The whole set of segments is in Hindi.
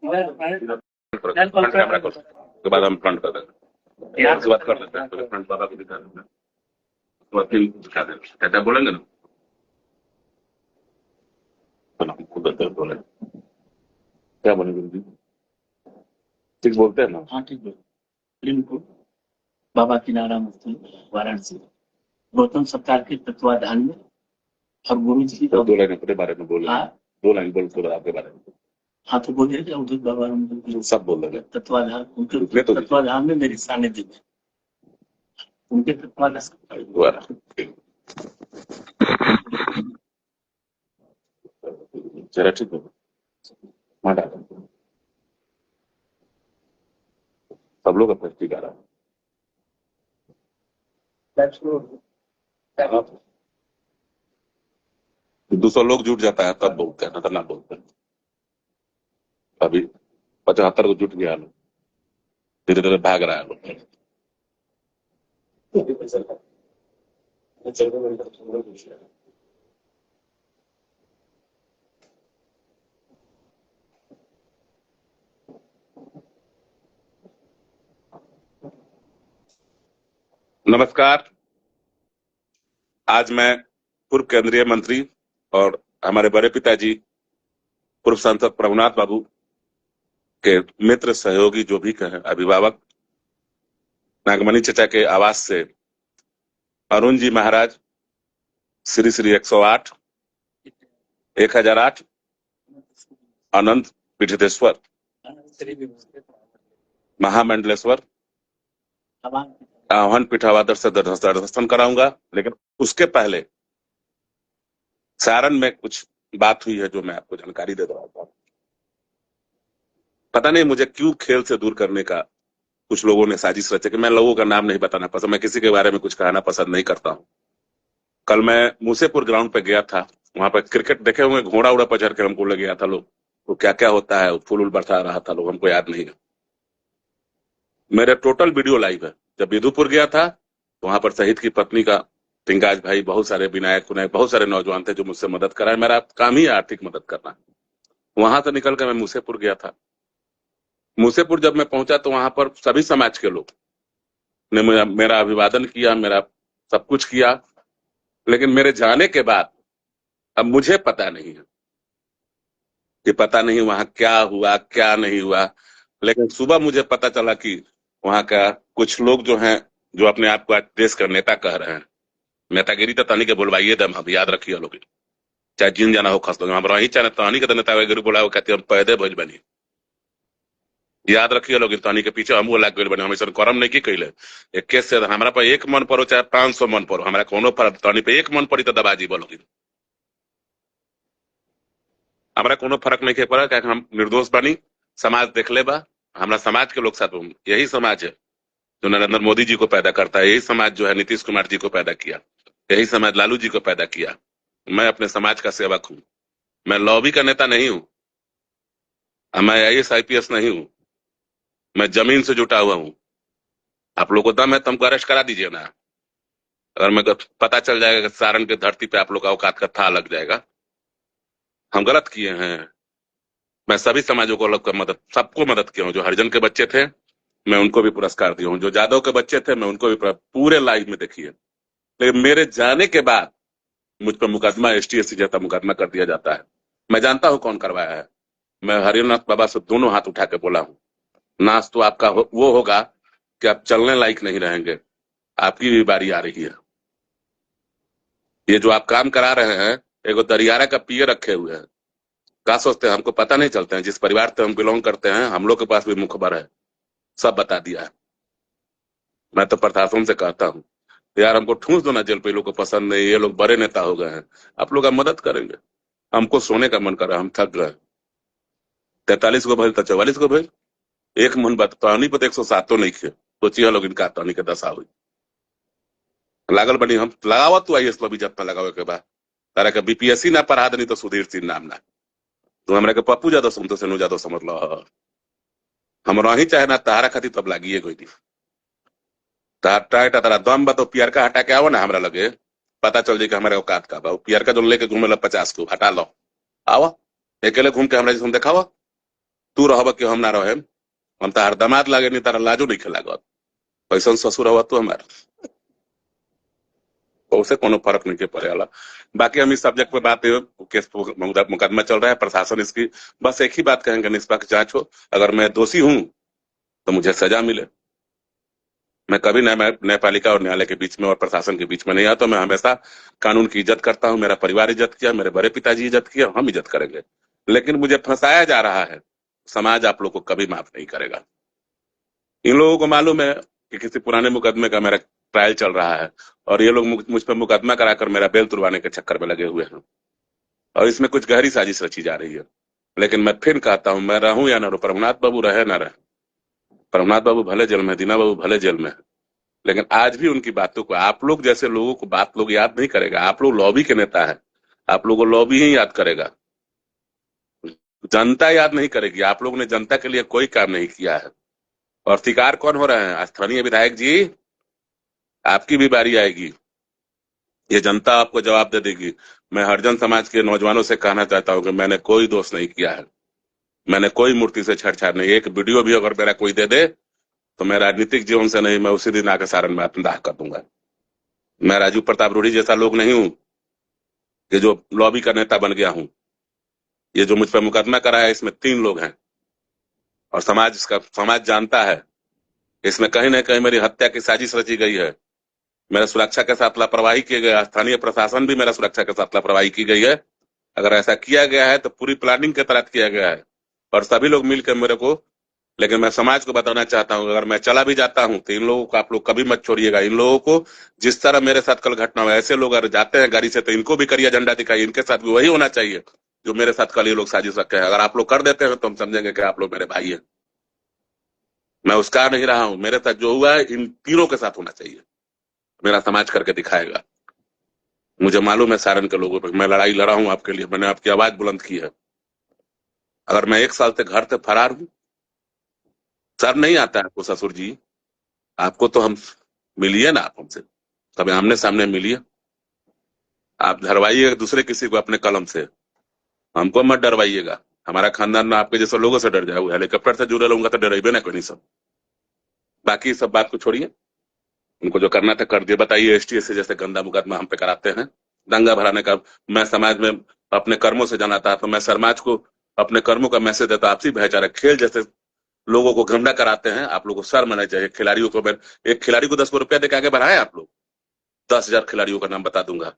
फ्रंट कैमरा करो, उसके बाद हम फ्रंट कर देंगे, उसके बाद कर देते हैं, तो फ्रंट बाबा को दिखा देते हैं, उसके बाद फिर दिखा देंगे, कहते हैं बोलेंगे ना, तो हम खुद बोले क्या बोलेंगे, ठीक बोलते हैं ना। हाँ ठीक बोल। फिल्म को बाबा किनारा मुफ्ती वाराणसी गौतम सरकार के तत्वाधान में और गुरु जी तो 2 लाइन अपने बारे में बोले, हाँ 2 लाइन बोल तो आपके बारे में। हाँ तो बोलिए क्या उद्धव बाबा सब बोल देंगे, तत्वाधान, उनके उतने तो तत्वाधान में मेरी सानिध्य में उनके तत्वाधान द्वारा जरा ठीक हो माटा सब लोग अपना ठीक आ रहा है, 200 लोग जुट जाता है तब बोलते हैं, ना तो ना बोलते हैं। अभी 75 को जुट गया लोग, धीरे धीरे भाग रहा है लोग। नमस्कार, आज मैं पूर्व केंद्रीय मंत्री और हमारे बड़े पिताजी पूर्व सांसद प्रभुनाथ बाबू के मित्र सहयोगी जो भी कहें अभिभावक नागमणि चचा के आवास से अरुण जी महाराज श्री श्री 108 1008 अनंत पीठितेश्वर महामंडलेश्वर आह्वान पीठावादर से दर्शन कराऊंगा, लेकिन उसके पहले सारण में कुछ बात हुई है जो मैं आपको जानकारी दे रहा हूं। पता नहीं मुझे क्यों खेल से दूर करने का कुछ लोगों ने साजिश रची कि मैं लोगों का नाम नहीं बताना पसंद, मैं किसी के बारे में कुछ कहना पसंद नहीं करता हूं। कल मैं मूसेपुर ग्राउंड पे गया था, वहां पर क्रिकेट देखे होंगे, घोड़ा उड़ा पर चढ़ के हमको ले गया था लोग, तो क्या क्या होता है फूल उल बरसा रहा था लोग, हमको याद नहीं है। मेरे टोटल वीडियो लाइव है। जब बिदुपुर गया था तो वहां पर शहीद की पत्नी का पिंगाज भाई, बहुत सारे विनायक विनायक बहुत सारे नौजवान थे जो मुझसे मदद कराए, मेरा काम ही आर्थिक मदद करना। वहां से निकल कर मैं मूसेपुर गया था। मूसेपुर जब मैं पहुंचा तो वहां पर सभी समाज के लोग ने मेरा अभिवादन किया, मेरा सब कुछ किया, लेकिन मेरे जाने के बाद अब मुझे पता नहीं है कि पता नहीं वहां क्या हुआ क्या नहीं हुआ। लेकिन सुबह मुझे पता चला कि वहां का कुछ लोग जो हैं, जो अपने आप को आज देश का नेता कह रहे हैं, नेतागिरी तो तनी के बोलवाइए दम, हम याद रखिए लोग, चाहे जिन जाना हो खस हम रही चाहे तहनी के नेतागिरी बोला कहते हम पैदे भोज बनी, याद रखिए लोग, तहनी के पीछे हम लाग गए बने, हम ऐसा करम नहीं की कैले। एक केस से हमारा पर 1 मन पड़ो चाहे 500 मन पड़ो, हमारा कोनो फर्क, तहनी पे 1 मन पड़ी तो दबाजी बोलोगी, हमारा कोनो फर्क नहीं के पड़ा, क्या हम निर्दोष बनी, समाज देख ले बा, हमारा समाज के लोग साथ, यही समाज है जो नरेंद्र मोदी जी को पैदा करता है, यही समाज जो है नीतीश कुमार जी को पैदा किया, यही समाज लालू जी को पैदा किया। मैं अपने समाज का सेवक हूं, मैं लॉबी का नेता नहीं हूं, मैं IAS IPS नहीं हूं, मैं जमीन से जुटा हुआ हूं। आप लोगों को दम है तो हमको अरेस्ट करा दीजिए ना, अगर मैं पता चल जाएगा कि सारण की धरती पे आप लोग का औकात का था लग जाएगा। हम गलत किए हैं, मैं सभी समाजों को अलग मदद, सबको मदद किया हूँ। जो हरिजन के बच्चे थे मैं उनको भी पुरस्कार दिया हूँ, जो जादव के बच्चे थे मैं उनको भी पूरे लाइव में देखिए। लेकिन मेरे जाने के बाद मुझ पर मुकदमा ST SC जैसा मुकदमा कर दिया जाता है। मैं जानता हूं कौन करवाया है, मैं हरिनाथ बाबा से दोनों हाथ उठा के बोला हूं, नाश तो आपका वो होगा कि आप चलने लायक नहीं रहेंगे, आपकी भी बारी आ रही है। ये जो आप काम करा रहे हैं, एगो दरियारा का पिए रखे हुए हैं, क्या सोचते हैं हमको पता नहीं चलते हैं? जिस परिवार से हम बिलोंग करते हैं हम लोग के पास भी मुखबर है, सब बता दिया है। मैं तो प्रशासन से कहता हूँ यार हमको ठूस दो ना जेल पे, लोग को पसंद नहीं, ये लोग बड़े नेता हो गए हैं, आप लोग मदद करेंगे, हमको सोने का मन कर रहा है, हम थक गए। 43 को भेज तो 44 को भेज, 1 मन बात तहनी पर 107 तो नहीं खे, सोचिए लोग इनका तहनी के दशा हुई लागल बनी। हम लगावा तू IAS लॉबी जतना लगावे के बाद तारा के BPSC ना पढ़ा देनी तो सुधीर सिंह नाम ना, तो हमरा के पप्पू जादव समझ तो सेनु जादव समझ लो, हम रही चाहे ना तहारा खातिर तब लागिए गई थी। तारा दम बा तो पियर का हटा के आओ ना, हमरा लगे पता चल जाए कि हमारे औकात का बा। पियर का जो लेके घूमे 50 को हटा लो, आओ अकेले घूम के हमरा जैसे देखावा, तू रहब कि हम ना रहे, हम तार दामाद लागे नहीं, तारा लाजो नहीं खेलागत, पैसा ससुर हवा तू हमार, उससे कोनो फर्क नहीं के पड़े वाला। बाकी हम इस सब्जेक्ट पे बात, केस मुकदमा चल रहा है, प्रशासन इसकी बस एक ही बात कहेंगे, निष्पक्ष जांच हो, अगर मैं दोषी हूं तो मुझे सजा मिले। मैं कभी न्यायपालिका और न्यायालय के बीच में और प्रशासन के बीच में नहीं आता। मैं हमेशा कानून की इज्जत करता हूं, मेरा परिवार इज्जत किया, मेरे बड़े पिताजी इज्जत किया, हम इज्जत करेंगे। लेकिन मुझे फंसाया जा रहा है, समाज आप लोग को कभी माफ नहीं करेगा। इन लोगों को मालूम है कि किसी पुराने मुकदमे का मेरा ट्रायल चल रहा है, और ये लोग मुझ पर मुकदमा कराकर मेरा बेल तुड़वाने के चक्कर में लगे हुए हैं, और इसमें कुछ गहरी साजिश रची जा रही है। लेकिन मैं फिर कहता हूं, मैं रहूं या ना रहूं, प्रभुनाथ बाबू रहे ना रहे, प्रभुनाथ बाबू भले जेल में, दीना बाबू भले जेल में है, लेकिन आज भी उनकी बातों को, आप लोग जैसे लोगों को बात लोग याद नहीं करेगा। आप लोग लॉबी के नेता है, आप लोगों को लॉबी ही याद करेगा, जनता याद नहीं करेगी। आप लोगों ने जनता के लिए कोई काम नहीं किया है। और शिकार कौन हो रहे हैं? स्थानीय विधायक जी, आपकी भी बारी आएगी, ये जनता आपको जवाब दे देगी। मैं हरिजन समाज के नौजवानों से कहना चाहता हूं कि मैंने कोई दोष नहीं किया है, मैंने कोई मूर्ति से छेड़छाड़ नहीं। एक वीडियो भी अगर मेरा कोई दे दे तो मैं राजनीतिक जीवन से नहीं, मैं उसी दिन आकर सारण में आत्मदाह कर दूंगा। मैं राजू प्रताप रूढ़ी जैसा लोग नहीं हूं कि जो लॉबी का नेता बन गया हूं। ये जो मुझ पर मुकदमा करा है, इसमें 3 लोग हैं, और समाज जानता है इसमें कहीं ना कहीं मेरी हत्या की साजिश रची गई है। मेरा सुरक्षा के साथ लापरवाही की गई, स्थानीय प्रशासन भी मेरा सुरक्षा के साथ लापरवाही की गई है। अगर ऐसा किया गया है तो पूरी प्लानिंग के तहत किया गया है, और सभी लोग मिलकर मेरे को। लेकिन मैं समाज को बताना चाहता हूं, अगर मैं चला भी जाता हूं तो इन लोगों को आप लोग कभी मत छोड़िएगा। इन लोगों को जिस तरह मेरे साथ कल घटना हुआ, ऐसे लोग अगर जाते हैं गाड़ी से तो इनको भी करिया झंडा दिखाइए, इनके साथ भी वही होना चाहिए जो मेरे साथ कल ये लोग साजिश रखे हैं। अगर आप लोग कर देते हैं तो हम समझेंगे कि आप लोग मेरे भाई हैं। मैं उसका नहीं रहा हूं, मेरे साथ जो हुआ है इन तीनों के साथ होना चाहिए। मेरा समाज करके दिखाएगा। मुझे मालूम है सारण के लोगों पर मैं लड़ाई लड़ा हूं आपके लिए, मैंने आपकी आवाज बुलंद की है। अगर मैं 1 साल से घर से फरार हूं, सर नहीं आता है आपको ससुर जी, आपको तो हम मिलिए ना, आप हमसे कभी आमने सामने मिलिए। आप डरवाइएगा दूसरे किसी को अपने कलम से, हमको मत डरवाइएगा। हमारा खानदान ना आपके जैसे लोगों से डर जाए, हेलीकॉप्टर से जुड़े रहूंगा तो डरेबे ना कोई सब। बाकी सब बात को छोड़िए, उनको जो करना था कर दिए। बताइए एसटीएस से जैसे गंदा मुकदमा हम पे कराते हैं, दंगा भराने का। मैं समाज में अपने कर्मों से जाना था, तो मैं समाज को अपने कर्मों का मैसेज देता, आपसी भाईचारा खेल जैसे लोगों को गंदा कराते हैं। आप लोगों को शर्म आना चाहिए। खिलाड़ियों को एक खिलाड़ी को 10 रुपया देकर आगे बढ़ाए आप लोग। 10,000 खिलाड़ियों का नाम बता दूंगा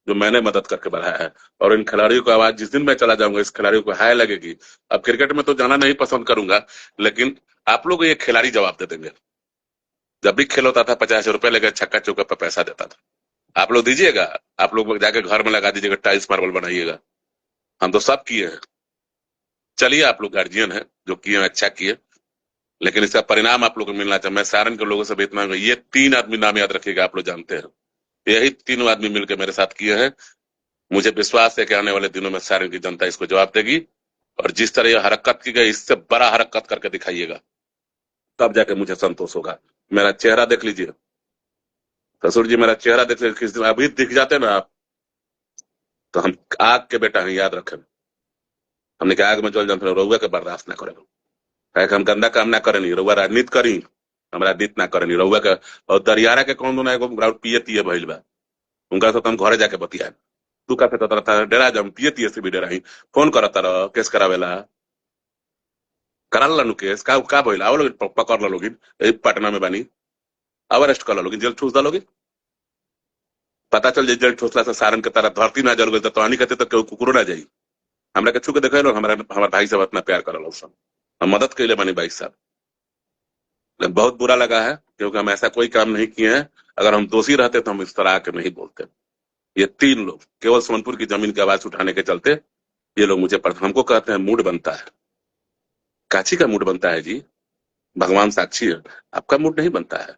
जो मैंने मदद करके बढ़ाया है। और इन खिलाड़ियों को आवाज जिस दिन मैं चला जाऊंगा, इस खिलाड़ियों को हाय लगेगी। अब क्रिकेट में तो जाना नहीं पसंद करूंगा, लेकिन आप लोग ये खिलाड़ी जवाब दे देंगे। जब भी खेल होता था 50 रुपए लेकर छक्का चौका पर पैसा देता था। आप लोग दीजिएगा, आप लोग जाके घर में लगा दीजिएगा, टाइल्स मार्बल बनाइएगा। हम तो सब किए हैं। चलिए आप लोग गार्जियन है, जो किए हैं अच्छा किए, लेकिन इसका परिणाम आप लोगों को मिलना चाहिए। मैं सारण के लोगों से भी इतना, ये 3 आदमी नाम याद रखिएगा, आप लोग जानते हैं, यही 3 आदमी मिलकर मेरे साथ किए हैं। मुझे विश्वास है कि आने वाले दिनों में सारण की जनता इसको जवाब देगी, और जिस तरह यह हरकत की गई, इससे बड़ा हरकत करके दिखाइएगा, तब जाके मुझे संतोष होगा। मेरा चेहरा देख लीजिए ससुर जी, मेरा चेहरा देख लीजिए, किस दिन अभी दिख जाते ना आप, तो हम आग के बेटा हैं, याद रखें। हमने कहा आग में जल जाते रहुआ के बर्दाश्त ना करें, कहे हम गंदा काम ना करें, नहीं रहुआ राजनीति करी, हम राजनीति ना करें रहुआ के। और दरियारा के कौन दोना एगो पिए तिए भइल बा, उनका तो हम घरे जाके बतिया। तू का था डेरा जम पिए तिए से भी डेरा ही फोन करता रह, केस करावेला, करा ला केस का भइल, आओ लोग पकड़ ला लोग पटना में बानी, अब अरेस्ट कर ला लोग, जेल ठूस दा लोग। पता चल जाए जेल ठोसला से सारण के तरह धरती ना जल गई तो हानि कहते तो केहू कुकुरो ना जाई। हमरा के छू के देखे लोग, हमारा भाई साहब इतना प्यार करल सब, हम मदद कैले बानी भाई साहब। बहुत बुरा लगा है, क्योंकि हम ऐसा कोई काम नहीं किए हैं। अगर हम दोषी रहते तो हम इस तरह आके नहीं बोलते। ये 3 लोग केवल सोनपुर की जमीन की आवाज उठाने के चलते ये लोग मुझे हमको कहते हैं मूड बनता है। काची का मूड बनता है जी? भगवान साक्षी है, आपका मूड नहीं बनता है।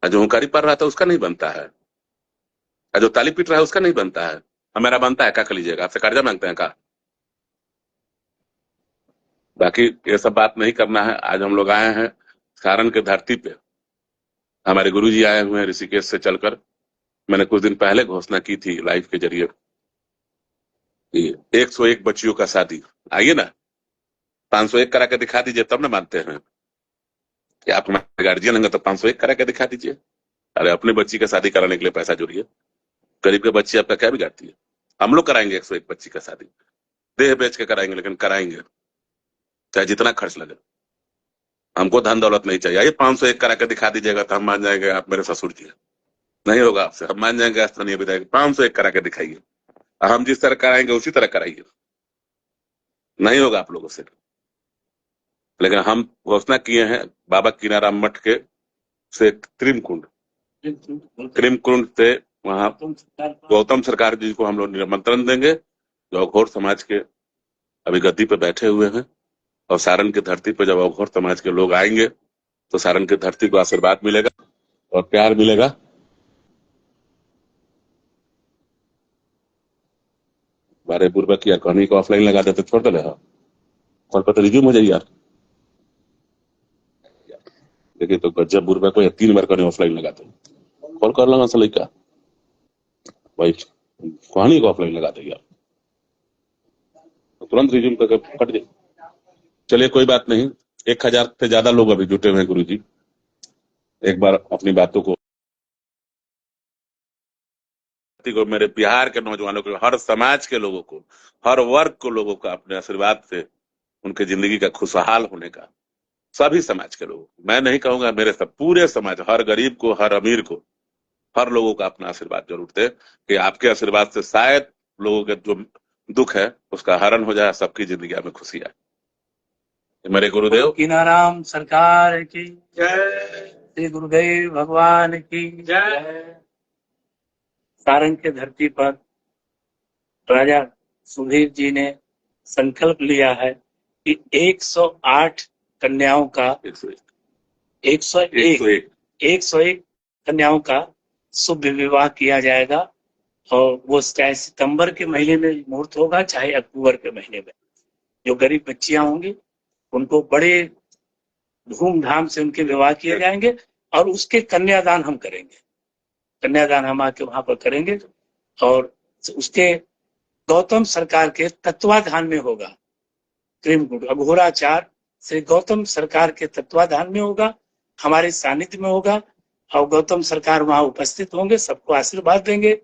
जो हुंकारी पड़ रहा था उसका नहीं बनता है, जो ताली पीट रहा है उसका नहीं बनता है। मेरा बनता है, क्या कर लीजिएगा? आपसे कर्जा मांगते हैं का? बाकी ये सब बात नहीं करना है। आज हम लोग आए हैं सारण के धरती पे, हमारे गुरुजी आए हुए हैं ऋषिकेश से चलकर। मैंने कुछ दिन पहले घोषणा की थी लाइव के जरिए कि 101 बच्चियों का शादी, आइए ना, 501 करा के दिखा दीजिए, तब ना मानते हैं कि आप हमारे गार्जियन होंगे, तो 501 करा के दिखा दीजिए। अरे अपने बच्ची का शादी कराने के लिए पैसा जोड़िए, गरीब के बच्ची आपका क्या बिगाड़ती है? हम लोग कराएंगे 101 बच्ची का शादी, देह बेच के कराएंगे, लेकिन कराएंगे, चाहे जितना खर्च लगे। हमको धन दौलत नहीं चाहिए। ये 501 करा के दिखा दीजिएगा तो हम मान जाएंगे आप मेरे ससुर जी हैं। नहीं होगा आपसे, हम मान जाएंगे स्थानीय विधायक। 501 करा के दिखाइए, हम जिस तरह कराएंगे उसी तरह कराइए। नहीं होगा आप लोगों से। लेकिन हम घोषणा किए हैं बाबा कीनाराम मठ के से त्रिमकुंड से वहां गौतम सरकार जी को हम लोग निमंत्रण देंगे, जो अघोर समाज के अभी गद्दी पे बैठे हुए हैं। और सारण की धरती पे जब अघोर समाज के लोग आएंगे तो सारण की धरती को आशीर्वाद मिलेगा और प्यार मिलेगा। बारे पूर्वक किया कहानी को ऑफलाइन लगा देते, छोड़ दे रहा और पता रिज्यूम हो जाए यार। देखिए तो गज्जब बुरबा को 3 बार करने ऑफलाइन लगाते, कॉल कर लगा असली का भाई, कहानी को ऑफलाइन लगा देगा तो तुरंत रिज्यूम करके कट दे। चलिए कोई बात नहीं, 1000 से ज्यादा लोग अभी जुटे हुए हैं गुरुजी। एक बार अपनी बातों को मेरे बिहार के नौजवानों को, हर समाज के लोगों को, हर वर्ग को लोगों का अपने आशीर्वाद से उनके जिंदगी का खुशहाल होने का, सभी समाज के लोगों को, मैं नहीं कहूंगा मेरे सब, पूरे समाज, हर गरीब को, हर अमीर को, हर लोगों का अपना आशीर्वाद जरूर दे कि आपके आशीर्वाद से शायद लोगों के जो दुख है उसका हरण हो जाए, सबकी जिंदगी में खुशी आए। मेरे गुरुदेव कीनाराम सरकार की जय, श्री गुरुदेव भगवान की जय। सारंग के धरती पर राजा सुधीर जी ने संकल्प लिया है कि 108 कन्याओं का 101 कन्याओं का शुभ विवाह किया जाएगा। और वो चाहे सितंबर के महीने में मुहूर्त होगा, चाहे अक्टूबर के महीने में। जो गरीब बच्चियां होंगी उनको बड़े धूमधाम से उनके विवाह किए जाएंगे और उसके कन्यादान हम करेंगे। कन्यादान हम आके वहां पर करेंगे और उसके गौतम सरकार के तत्वाधान में होगा। त्रिमकुंड अघोराचार श्री गौतम सरकार के तत्वाधान में होगा, हमारे सानिध्य में होगा और गौतम सरकार वहां उपस्थित होंगे, सबको आशीर्वाद देंगे।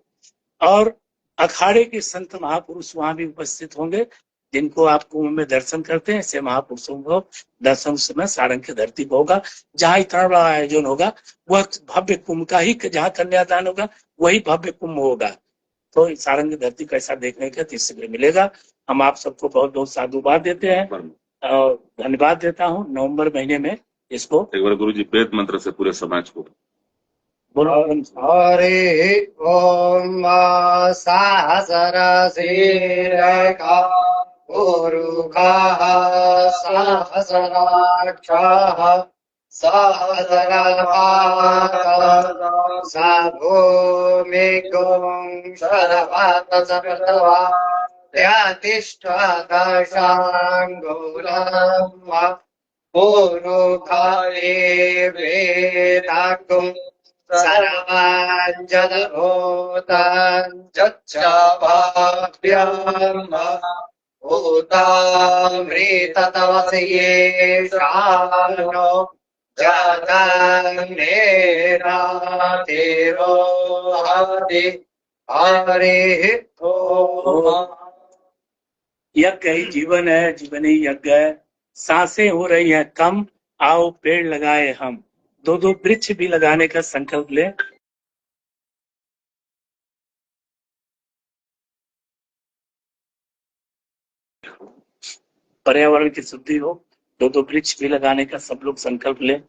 और अखाड़े के संत महापुरुष वहां भी उपस्थित होंगे, जिनको आप कुंभ में दर्शन करते हैं, ऐसे महापुरुषों को दर्शन समय सारंग की धरती पर होगा। जहाँ इतना बड़ा आयोजन होगा वह भव्य कुंभ का ही, जहाँ कन्यादान होगा वही भव्य कुंभ होगा। तो सारंग की धरती कैसा देखने का तीसरे मिलेगा। हम आप सबको बहुत बहुत साधुवाद देते हैं और धन्यवाद देता हूँ। नवंबर महीने में इसको एक बार गुरु जी वेद मंत्र से पूरे समाज को हरे ओम सहस्रशीर्षा पुरुषः सहस्राक्षः सहस्रपादः स भूमिगुं शरवतसपृथ्वा त्यतिष्ठदशाङ्गुलम् पुरुषे वेदागुं सर्वाञ्जलभूताञ्च भाव्यम् भूतामृततमसि येषानो जगन्नेरातिरोहति हरिः ओम। यज्ञ ही जीवन है, जीवन ही यज्ञ है। सांसें हो रही हैं कम, आओ पेड़ लगाए हम। 2-2 वृक्ष भी लगाने का संकल्प ले। पर्यावरण की शुद्धि हो, 2-2 वृक्ष भी लगाने का सब लोग संकल्प ले।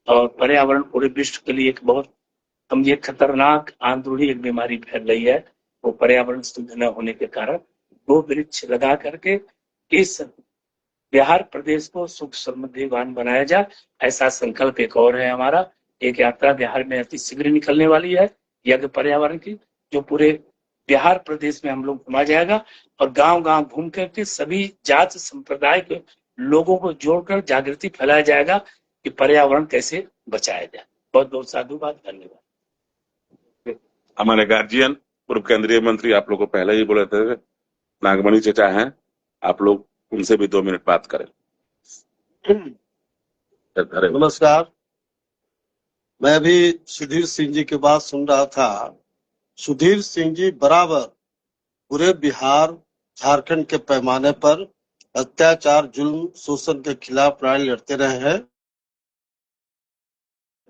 और पर्यावरण पूरे विश्व के लिए एक बहुत समझिए खतरनाक आंदोलन, एक बीमारी फैल रही है, वो पर्यावरण शुद्ध न होने के कारण 2 वृक्ष लगा करके इस बिहार प्रदेश को सुख समृद्धिवान बनाया जाए, ऐसा संकल्प एक और है हमारा। एक यात्रा बिहार में अति शीघ्र निकलने वाली है यज्ञ पर्यावरण की, जो पूरे बिहार प्रदेश में हम लोग घुमा जाएगा और गांव-गांव घूम करके सभी जाति संप्रदाय के लोगों को जोड़कर जागृति फैलाया जाएगा कि पर्यावरण कैसे बचाया जाए। बहुत बहुत साधुवाद, धन्यवाद। हमारे गार्जियन पूर्व केंद्रीय मंत्री आप लोग को पहले ही बोले थे, नागमणि चचा हैं, आप लोग उनसे भी 2 मिनट बात करें। अरे नमस्कार। मैं भी सुधीर सिंह जी की बात सुन रहा था। सुधीर सिंह जी बराबर पूरे बिहार झारखंड के पैमाने पर अत्याचार जुल्म शोषण के खिलाफ लड़ाई लड़ते रहे हैं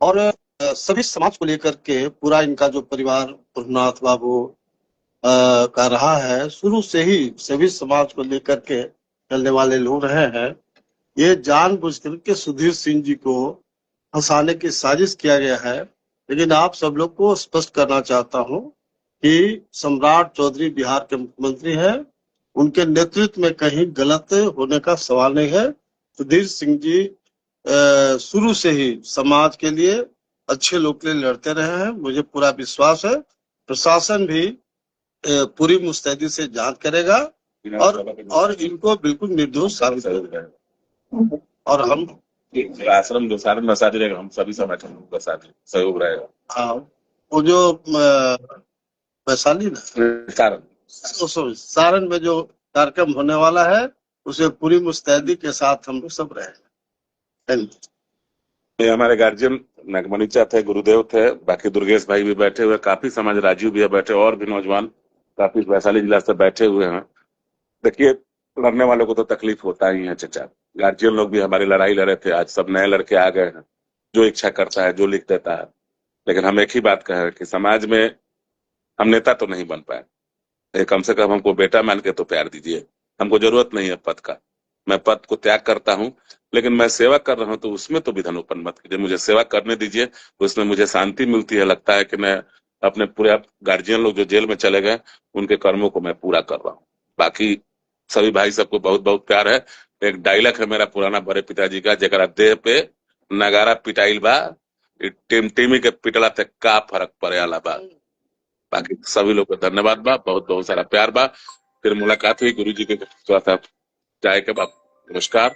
और सभी समाज को लेकर के पूरा इनका जो परिवार प्रभुनाथ बाबू का रहा है, शुरू से ही सभी समाज को लेकर के चलने वाले लोग रहे हैं। ये जानबूझ करके सुधीर सिंह जी को फंसाने की साजिश किया गया है। लेकिन आप सब लोग को स्पष्ट करना चाहता हूं कि सम्राट चौधरी बिहार के मुख्यमंत्री हैं, उनके नेतृत्व में कहीं गलत होने का सवाल नहीं है। सुधीर सिंह जी शुरू से ही समाज के लिए, अच्छे लोग के लिए लड़ते रहे हैं। मुझे पूरा विश्वास है प्रशासन भी पूरी मुस्तैदी से जांच करेगा और इनको बिल्कुल निर्दोष साबित करेगा। और हम आश्रम जो सारण में साथ रहेगा, हम सभी संगठन का साथ सहयोग रहेगा। हाँ, वो जो वैशाली ना सारण में जो कार्यक्रम होने वाला है, उसे पूरी मुस्तैदी के साथ हम लोग सब रहेंगे। ये हमारे गार्जियन नागमणिचा थे, गुरुदेव थे, बाकी दुर्गेश भाई भी बैठे हुए, काफी समाज, राजीव भी बैठे, और भी नौजवान काफी वैशाली जिला से बैठे हुए हैं। देखिए, लड़ने वालों को तो तकलीफ होता ही है चचा। गार्जियन लोग भी हमारी लड़ाई लड़े थे, आज सब नए लड़के आ गए हैं। जो इच्छा करता है, जो लिख देता है। लेकिन हम एक ही बात कहें कि समाज में हम नेता तो नहीं बन पाए, कम से कम हमको बेटा मान के तो प्यार दीजिए। हमको जरूरत नहीं है पद का, मैं पद को त्याग करता हूं, लेकिन मैं सेवा कर रहा हूं तो उसमें तो विधन उत्पन्न मत कीजिए। मुझे सेवा करने दीजिए, उसमें मुझे शांति मिलती है। लगता है कि मैं अपने पूरे गार्जियन लोग जो जेल में चले गए, उनके कर्मों को मैं पूरा कर रहा हूँ। बाकी सभी भाई सबको बहुत बहुत प्यार है। एक डायलॉग है मेरा पुराना बड़े पिताजी का, जरा देह पे नगारा पिटाइल बा, टीम टीमी के पिटला थे का फर्क पड़े आला बा। बाकी सभी लोग को धन्यवाद बा, बहुत बहुत सारा प्यार बा। फिर मुलाकात हुई गुरु जी के थोड़ा सा चाय के बाद। नमस्कार।